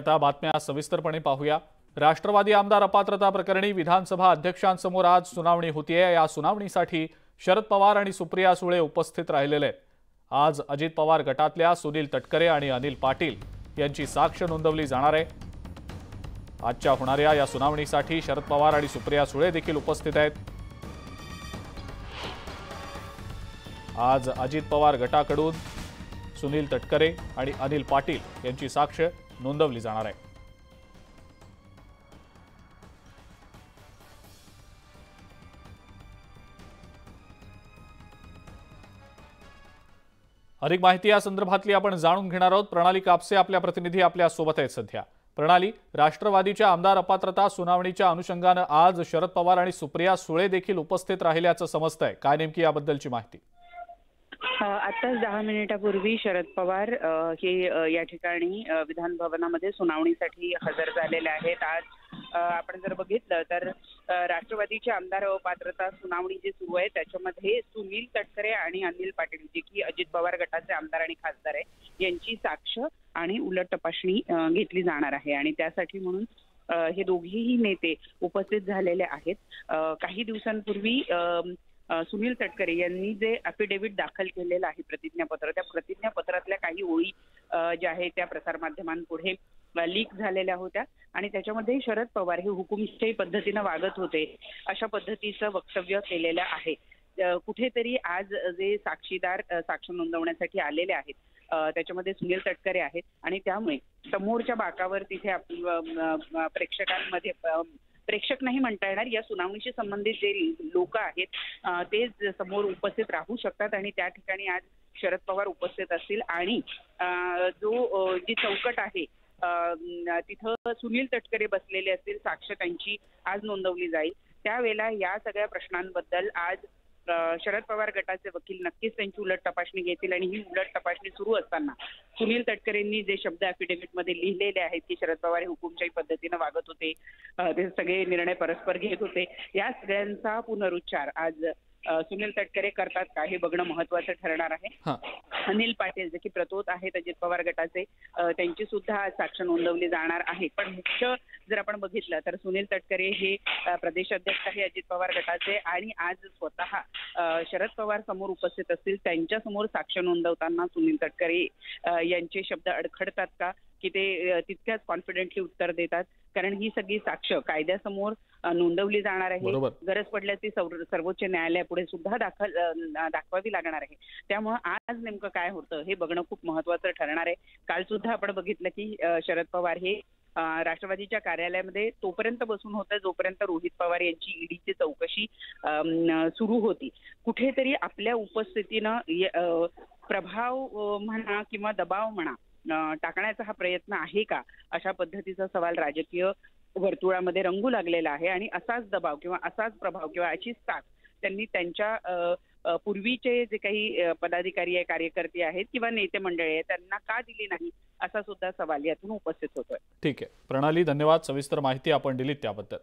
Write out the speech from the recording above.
आता बातम्या सविस्तरपणे पाहूया। राष्ट्रवादी आमदार अपात्रता प्रकरणी विधानसभा अध्यक्षांसमोर आज सुनावणी होतीये। या सुनावणीसाठी शरद पवार आणि सुप्रिया सुळे उपस्थित राहिलेले आहेत। आज अजित पवार गटातल्या सुनील तटकरे आणि अनिल पाटील यांची साक्ष नोंदवली जाणार आहे। आजच्या होणाऱ्या या सुनावणीसाठी शरद पवार आणि सुप्रिया सुळे देखील उपस्थित आहेत। आज अजित पवार गटाकडून सुनील तटकरे आणि अनिल पाटील यांची साक्ष नोंदवली जाणार आहे। अधिक माहिती या संदर्भातली आपण जाणून घेणार आहोत। प्रणाली कापसे आपल्या प्रतिनिधी आपल्या सोबत आहेत सध्या। प्रणाली, राष्ट्रवादीच्या आमदार अपात्रता सुनावणीच्या अनुषंगाने आज शरद पवार आणि सुप्रिया सुळे देखील उपस्थित राहिल्याचं समजतंय। काय नेमकी याबद्दलची माहिती? आताच 10 मिनिटापूर्वी शरद पवार हे या ठिकाणी विधान भवनामध्ये सुनावणीसाठी हजर झालेले आहेत। आज आपण जर बघितलं तर राष्ट्रवादीचे आमदार अपात्रता सुनावणी जी सुरू आहे त्याच्यामध्ये सुनील तटकरे आणि अनिल पाटील जे की अजित पवार गटाचे आमदार आणि खासदार आहे यांची साक्ष आणि उलट तपासणी घेतली जाणार आहे आणि त्यासाठी म्हणून हे दोघेही नेते उपस्थित झालेले आहेत। काही दिवसांपूर्वी सुनील तटकरे यांनी जे अफिडेव्हिट दाखल केलेलं आहे प्रतिज्ञापत्र, त्या प्रतिज्ञापत्रातल्या काही ओळी ज्या आहेत त्या प्रसारमाध्यमांपुढे लीक झालेल्या होत्या आणि त्याच्यामध्ये शरद पवार हे हुकुमशाही पद्धतीने वागत होते अशा पद्धतीचं वक्तव्य केलेलं आहे। कुठेतरी आज जे साक्षीदार साक्ष नोंदवण्यासाठी आलेले आहेत त्याच्यामध्ये सुनील तटकरे आहेत आणि त्यामुळे समोरच्या बाकावर तिथे प्रेक्षकांमध्ये प्रेक्षक नाही म्हणता येणार, या सुनावणीशी संबंधित जे लोक आहेत ते समोर उपस्थित राहू शकतात आणि त्या ठिकाणी आज शरद पवार उपस्थित असतील आणि जी चौकट आहे तिथं सुनील तटकरे बसलेले असतील, साक्ष त्यांची आज नोंदवली जाईल। त्यावेळेला या सगळ्या प्रश्नांबद्दल आज शरद पवार गटाचे वकील नक्कीच त्यांची उलट तपासणी घेतील आणि ही उलट तपासणी सुरू असताना सुनील तटकरेंनी जे शब्द अफिडेव्हिटमध्ये लिहिलेले आहेत की शरद पवार हे हुकुमशाही पद्धतीने वागत होते, ते सगळे निर्णय परस्पर घेत होते, या सगळ्यांचा पुनरुच्चार आज सुनील तटकरे करतात का हे बघणं महत्वाचं ठरणार आहे। अनिल पाटील जे की प्रतोद आहेत अजित पवार गटाचे, त्यांची सुद्धा साक्ष नोंदवली जाणार आहे। पण मुख्य जर आपण बघितलं तर सुनील तटकरे हे प्रदेश अध्यक्ष आहे अजित पवार गटाचे आणि आज स्वतः शरद पवार समोर उपस्थित असतील, त्यांच्या समोर साक्ष नोंदवताना सुनील तटकरे यांचे शब्द अडखडतात का की ते तितक्याच कॉन्फिडेंटली उत्तर देतात? कारण ही सगळी साक्ष कायद्यासमोर नोंदवली जाणार आहे, गरज पडल्यास ती सर्वोच्च न्यायालयापुढे सुद्धा दाखवावी लागणार आहे। त्यामुळे आज नेमकं काय होतं हे बघणं खूप महत्वाचं ठरणार आहे। काल सुद्धा आपण बघितलं की शरद पवार हे राष्ट्रवादीच्या कार्यालयामध्ये तोपर्यंत बसून होते जोपर्यंत रोहित पवार यांची ईडीची चौकशी सुरू होती। कुठेतरी आपल्या उपस्थितीनं प्रभाव म्हणा किंवा दबाव म्हणा टाकण्याचा हा प्रयत्न आहे का, अशा पद्धतीचा सवाल राजकीय वर्तुळामध्ये रंगू लागलेला आहे आणि असाच दबाव किंवा असाच प्रभाव किंवा अशीच साथ त्यांनी त्यांच्या पूर्वीचे जे काही पदाधिकारी आहे, कार्यकर्ते आहेत किंवा नेते मंडळी आहेत त्यांना का दिली नाही, असा सुद्धा सवाल यातून उपस्थित होतोय। ठीक आहे प्रणाली, धन्यवाद। सविस्तर माहिती आपण दिलीत त्याबद्दल।